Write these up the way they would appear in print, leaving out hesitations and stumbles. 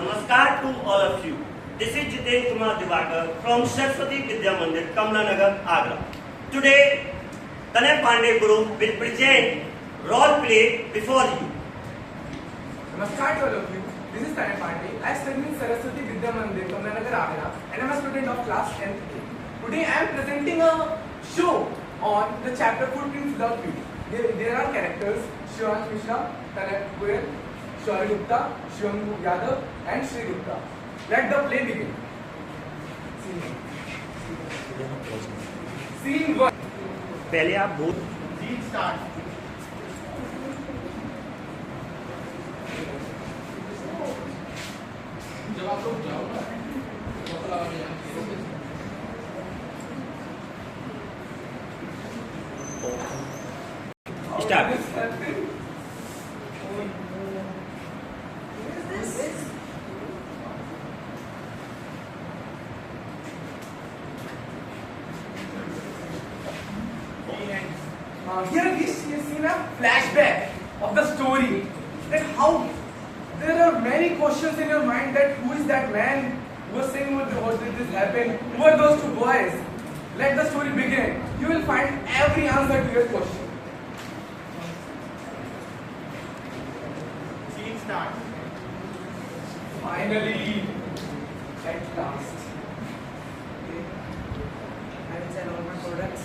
Namaskar to all of you. This is Jiten Kumar Divakar from Saraswati Vidya Mandir, Kamla Nagar, Agra. Today, Tanay Pandey Guru will present role play before you. Namaskar to all of you. This is Tanay Pandey. I study in Saraswati Vidya Mandir, Kamla Nagar, Agra, and I am a student of class 10th. Today I am presenting a show on the chapter Footprints Without Feet. There are characters Shivansh Mishra, Tanay Goyal, Shaurya Gupta, Shivam Yadav, and Shri Gupta. Let the play begin. Scene 1. पहले आप बोल. Scene start. जब आप लोग जाओ ना, Start. Here we see a flashback of the story. That how there are many questions in your mind that who is that man who was saying what did this happen? Who are those two boys? Let the story begin. You will find every answer to your question. Scene start. Finally, at last. Okay. I will sell all my products.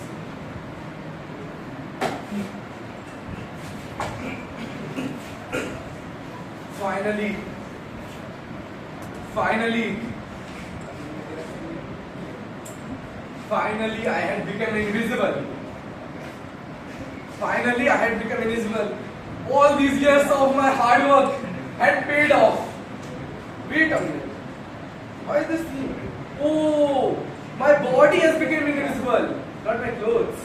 Finally, I had become invisible. All these years of my hard work had paid off. Wait a minute. How is this thing? Oh, my body has become invisible, not my clothes.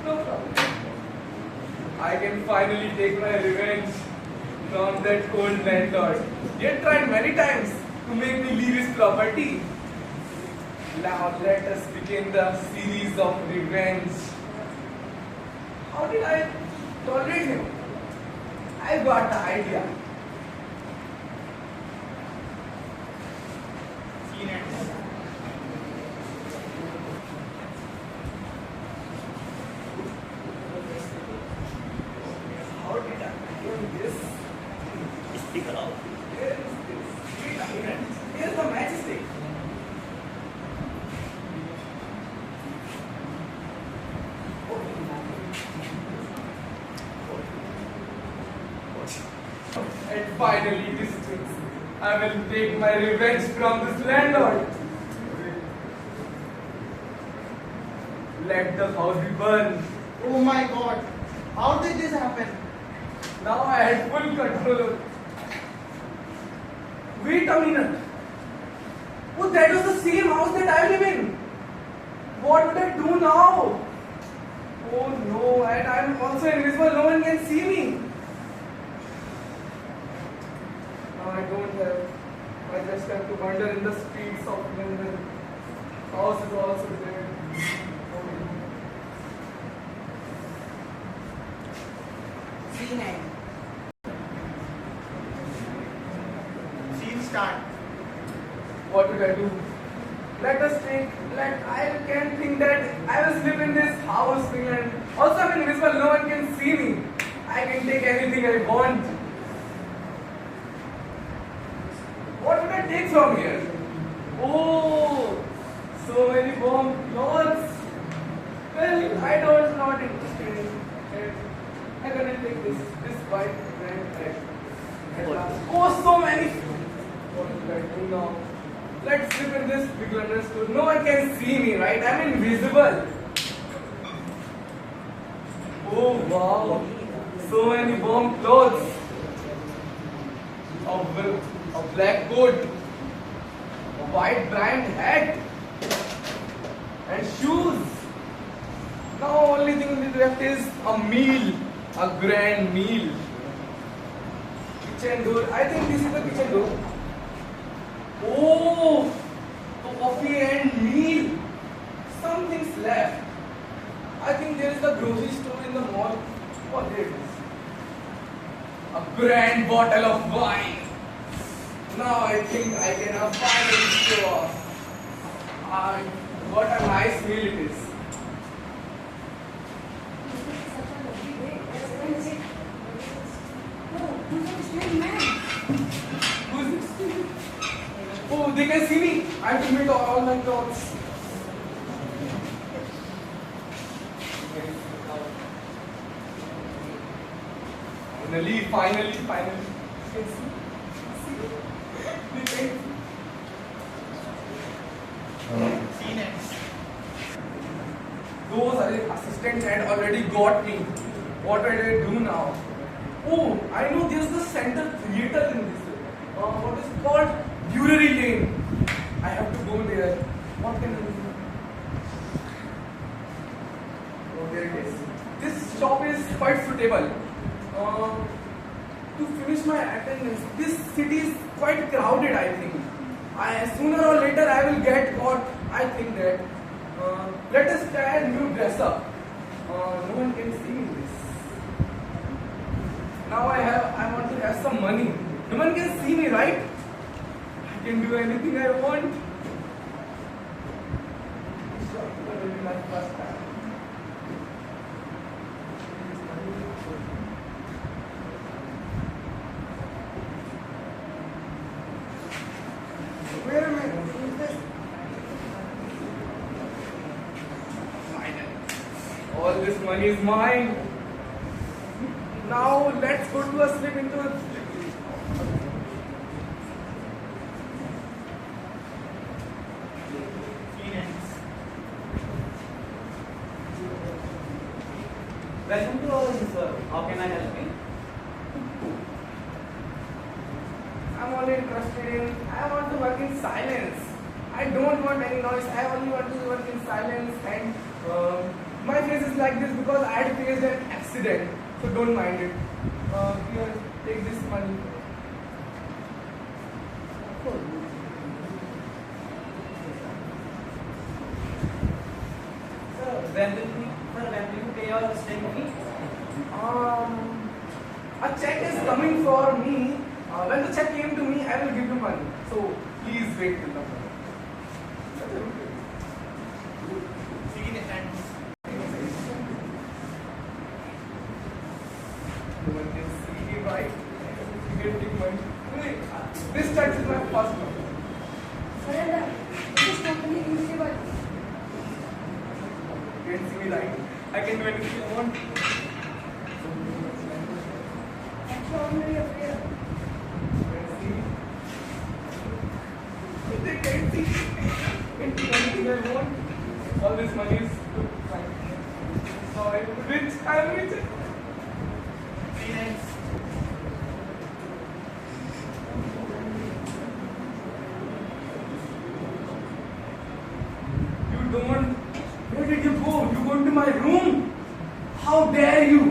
No problem. I can finally take my revenge from that old landlord. He had tried many times to make me leave his property. Now let us begin the series of revenge. How did I tolerate him? I got the idea. Scene ends. How did I do this? Speak aloud. Here's the matchstick. And finally, this thing. I will take my revenge from this landlord. Let the house be burned. Oh my god, how did this happen? Now I had full control. Wait a minute. Oh, that was the same house that I live in. What would I do now? Oh no, and I'm also invisible. No one can see me. Now I don't have. I just have to wander in the streets of London. House is also there. Scene end. Scene start. What would I do? I can think that I will live in this house and also I'm invisible, no one can see me. I can take anything I want. What would I take from here? Oh, so many bomb clothes. Well, I was not interested in it. I'm gonna take this white brand bag. Oh, so many. What would I do now? Let's slip in this big London store. No one can see me, right? I'm invisible. Oh wow. So many bomb clothes. A black coat. A white brand hat. And shoes. Now only thing left is a meal. A grand meal. Kitchen door. I think this is the kitchen door. Oh, coffee and meal. Something's left. I think there is a grocery store in the mall. What there it is? A grand bottle of wine. Now I think I can finally show off. What a nice meal it is. Who's this? Oh, they can see me. I have to meet all my clothes. Finally. They can see. See next. Those assistants had already got me. What will I do now? Oh, I know there's the center theater in this. What is it called? Drury Lane. I have to go there. What can I do? Oh, there it is. This shop is quite suitable. To finish my attendance, this city is quite crowded, I think. Sooner or later I will get what I think that. Let us try a new dress up. No one can see me in this. Now I want to have some money. No one can see me, right? I can do anything I want. This shop will be my first time. Where am I? Who's this? All this money is mine. Now let's go to a slip into a. See next. Welcome to our sir. How can I help you? I'm only interested in. I want to work in silence. I don't want any noise. I only want to work in silence. And my face is like this because I had faced an accident. So don't mind it. Here, take this money. Sir, when will you pay your staying fee? A check is coming for me. When the check came to me, I will give you money. So please wait till the morning. See the hands. No one can see me, right? You can take money. Wait, this check is my first one. You can see me, right? I can do anything I want. They can't see. Can do anything I want. All this money is fine. So I'm rich. I'm rich. See next. You don't. Where did you go? You go into my room? How dare you?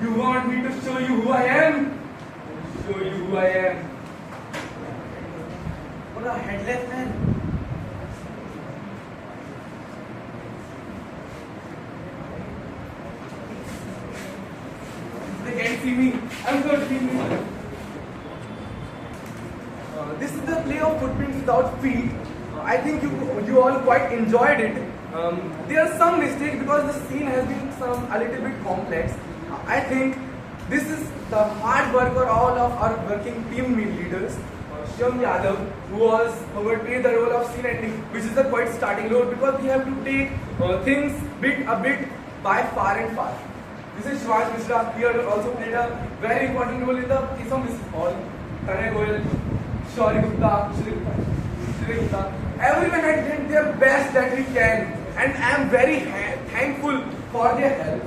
You want me to show you who I am? I'll show you who I am. What a headless man. They can't see me. I'm going to see me. This is the play of Footprints Without Feet. I think you all quite enjoyed it. There are some mistakes because the scene has been a little bit complex. I think this is the hard work of all of our working team leaders. Shivam Yadav, who played the role of scene ending, which is a quite starting role because we have to take things bit a bit by far and far. This is Shivansh Mishra. He also played a very important role in the case of Mrs. Hall. Tanay Goyal, Shauri Gupta, Shri Gupta. Everyone had done their best that we can, and I am very thankful for their help.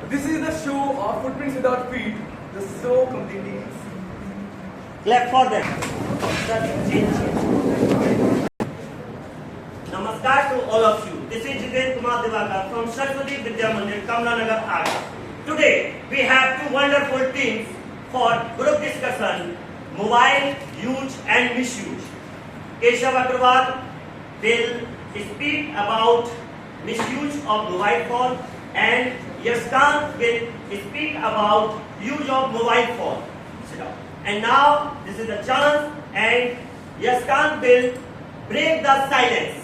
This is the show of Footprints Without Feet. The show completely ends. Clap for them. Namaskar to all of you. This is Jiten Kumar Devakar from Saraswati Vidya Mandir, Kamla Nagar, Agra. Today we have two wonderful teams for group discussion: mobile use and misuse. Keshav Agrawal will speak about misuse of mobile phone, and Yashkant will speak about use of mobile phone. Sit down. And now this is the chance and Yaskant will break the silence.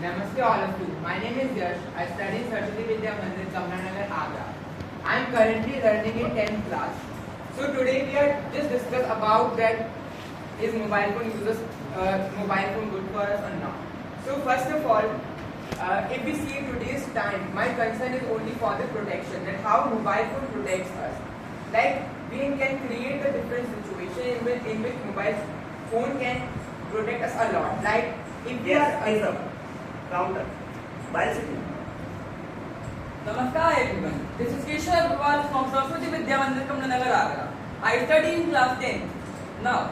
Namaste all of you. My name is Yash. I study in Saraswati Vidya Mandir, Kamlanagar, Agra. I am currently learning in 10th class. So today we are just discuss about that is mobile phone good for us or not. So first of all, if we see today's time, my concern is only for the protection, that how mobile phone protects us. Like we can create a different situation in which mobile phone can protect us a lot. Like if we Yes, are answer. Counter. Bicycle. Namaskar everyone. This is Keshav Agarwal from Saraswati Vidya Mandir, Kamlanagar, Agra. I study in class 10. Now,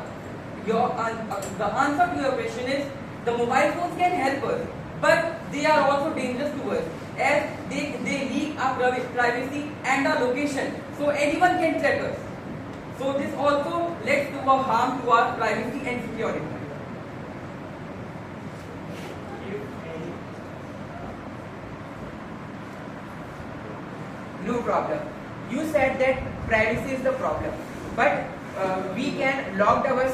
the answer to your question is the mobile phones can help us, but they are also dangerous to us as they leak our privacy and our location, so anyone can track us. So this also leads to a harm to our privacy and security. No problem. You said that privacy is the problem, but we can lock our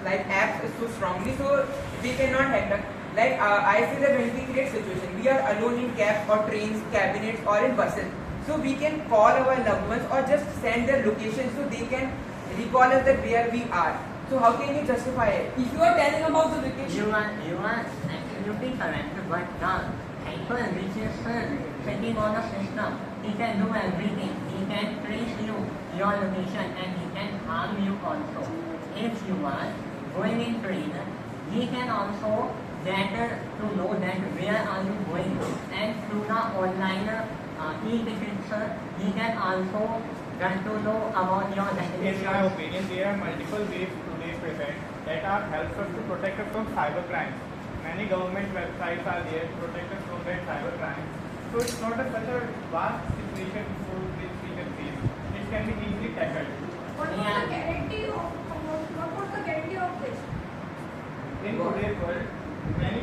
like apps so strongly, so we cannot hack them. Like I say that when we create situation, we are alone in cabs or trains, cabinets or in buses, so we can call our loved ones or just send their location so they can recall us that where we are. So how can you justify it? If you are telling about the location, You are absolutely correct, but the hacker which is sitting on a system, he can do everything. He can trace you, your location, and he can harm you also. If you are going in train, he can also get to know that where are you going, and through the online e-tickets, he can also get to know about your In destination. my opinion, there are multiple ways today present that are helps us to protect us from cyber crimes. Many government websites are there to protect us from that cyber crimes. So it's not such a vast situation which we can face. It can be easily tackled. What was the guarantee of this? In today's world, many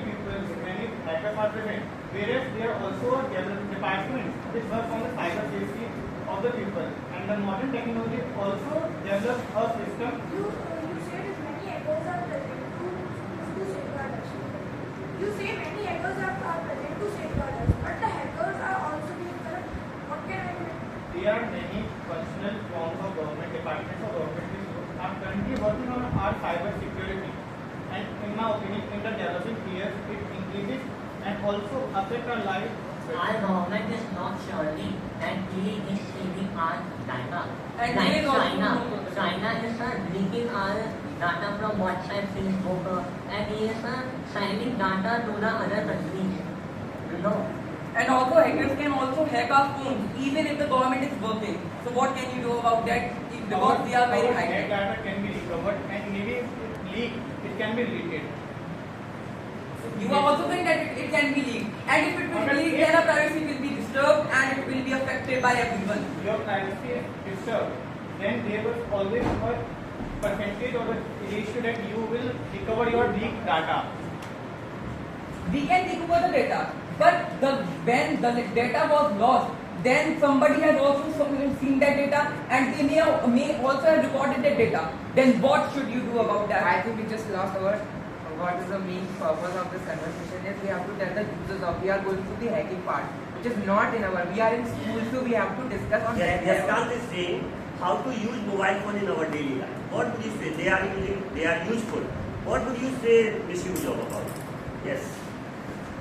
hackers are present, whereas there are also a department which works on the cyber safety of the people. And the modern technology also develops a system. You said many hackers are present to safeguard us. You say many hackers are present to safeguard us, but the hackers are also being corrupt. What can I do? There are many functional forms of government departments or government which are currently working on our cyber security. And in my opinion, in the developing years, it increases and also affect our life. Our government is not surely that he is saving our data. And Like he is also China. not- China is leaking our data from WhatsApp, Facebook, and he is sending data to the other countries. You know. and also hackers can also hack our phones even if the government is working. So what can you do about that? Because they are very Our high hacked tech. data can be recovered and maybe if it leak, it can be deleted. You are also saying that it can be leaked, and if it will be leaked, then our privacy will be disturbed and it will be affected by everyone. Your privacy is disturbed. Then there was always a percentage or a ratio that you will recover your leaked data. We can recover the data, but when the data was lost, then somebody has also seen that data and they may also have recorded that data. Then what should you do about that? I think we just lost our what is the main purpose of this conversation is we have to tell the users of we are going to the hacking part, which is not in our we are in school, so we have to discuss on Yes, that level. Yaskant is saying how to use mobile phone in our daily life. What would you say? They are useful. What would you say misuse of about it? Yes.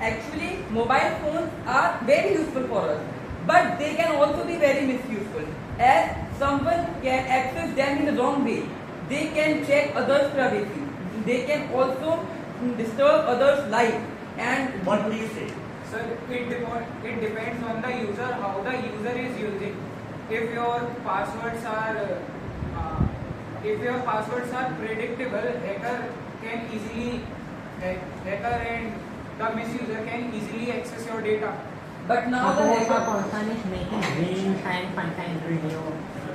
Actually, mobile phones are very useful for us, but they can also be very misuseful as someone can access them in the wrong way. They can check others' privacy. They can also disturb others' life. And What would you say? So it depends on the user how the user is using. If your passwords are predictable, hacker and the misuser can easily access your data. but now the Suppose a hacker, person is making reels and content video.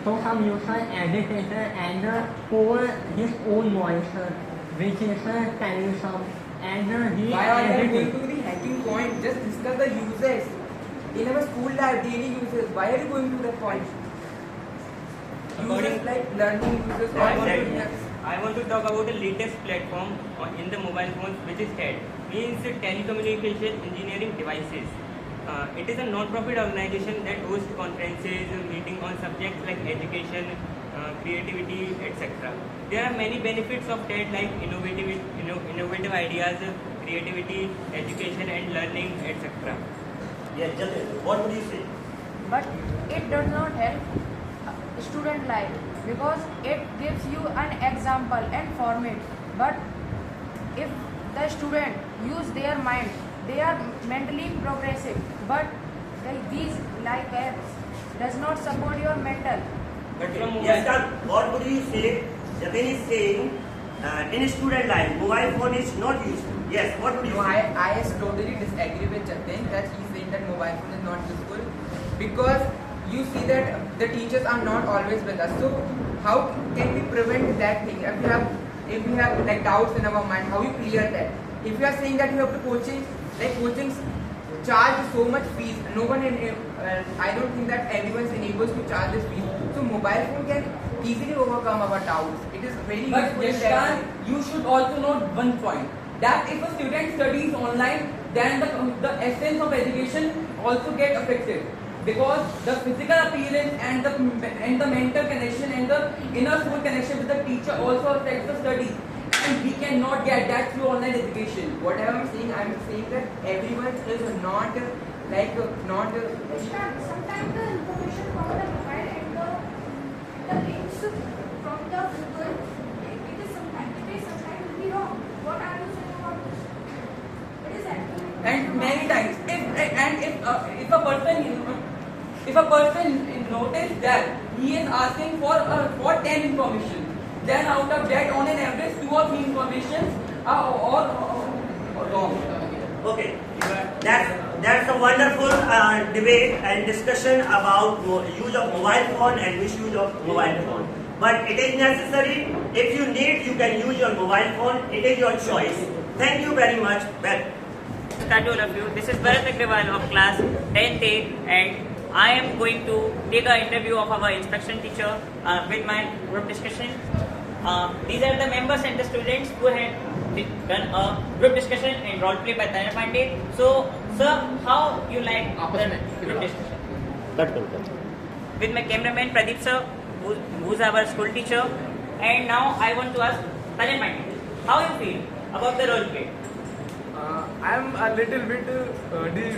So some user edit it and pour his own voice, which is telling some, and he Why are you edit going it. to the hacking point? Just discuss the users. In our school lab, daily users. Why are you going to that point? Users like learning users. Yeah, exactly. I want to talk about the latest platform in the mobile phones, which is TED, means Telecommunication Engineering Devices. It is a non-profit organization that hosts conferences, meetings on subjects like education, creativity, etc. There are many benefits of TED like innovative ideas, creativity, education and learning, etc. Yes, Jatin, what would you say? But it does not help student life because it gives you an example and format. But if the student use their mind, they are mentally progressive. But these like apps does not support your mental. Yes, sir. What would you say? Jatin is saying in student life, mobile phone is not useful. Yes, what would you No, say? I totally disagree with Jatin that he's saying that mobile phone is not useful because you see that the teachers are not always with us. So how can we prevent that thing? If we have like doubts in our mind, how you clear that? If you are saying that you have to coachings charge so much fees, no one I don't think that everyone is enabled to charge this fees. So mobile phone can easily overcome our doubts. It is very But useful in that Yashkan, way. you should also note one point, that if a student studies online, then the essence of education also get affected, because the physical appearance and the mental connection and the inner soul connection with the teacher also affects the study, and we cannot get that through online education. Whatever I'm saying that everyone is not Sometimes the information from the mobile and the links from the Google, it is sometimes be wrong. What are you saying about this? It is happening. And many times, if a person notice that he is asking for 10 information, then out of that, on an average, 2 or 3 informations are all wrong. Okay, that's a wonderful debate and discussion about use of mobile phone and misuse of mobile phone. But it is necessary. If you need, you can use your mobile phone. It is your choice. Thank you very much. Well, Namaskar to all of you. This is Bharat Agrawal of class 10th and I am going to take an interview of our instruction teacher with my group discussion. These are the members and the students who had done a group discussion and role play by Tanya Pandey. So, sir, how you like the group discussion? With my cameraman Pradeep sir, who's our school teacher. And now I want to ask Tanya Pandey, how you feel about the role play? I am a little bit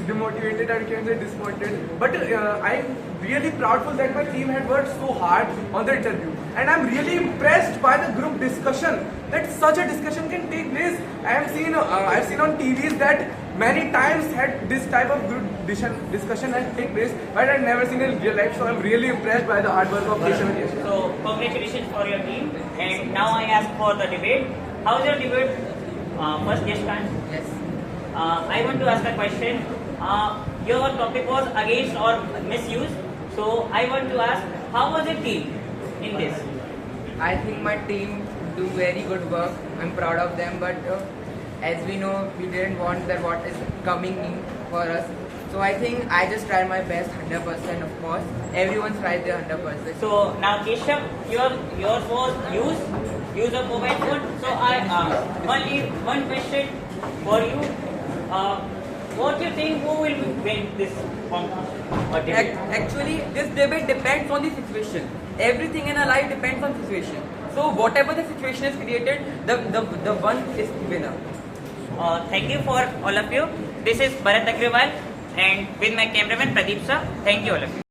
demotivated and can say disappointed, but I am really proudful that my team had worked so hard on the interview, and I am really impressed by the group discussion, that such a discussion can take place. I've seen on TVs that many times had this type of group discussion has take place, but I've never seen it in real life. So I'm really impressed by the hard work of Keshav and Yash. So, congratulations for your team. And now I ask for the debate. How's your debate? First, Yashkan. Yes. I want to ask a question. Your topic was against or misuse. So, I want to ask, how was your team in this? I think my team do very good work. I'm proud of them, but as we know, we didn't want that what is coming in for us. So I think I just tried my best, 100%. Of course, everyone tried their 100%. So now Keshav, yours was use of mobile phone. So I only one question for you. What do you think, who will win this competition or debate? Actually, this debate depends on the situation. Everything in our life depends on situation. So whatever the situation is created, the one is winner. Thank you for all of you. This is Bharat Agrawal and with my cameraman Pradeep sir. Thank you all of you.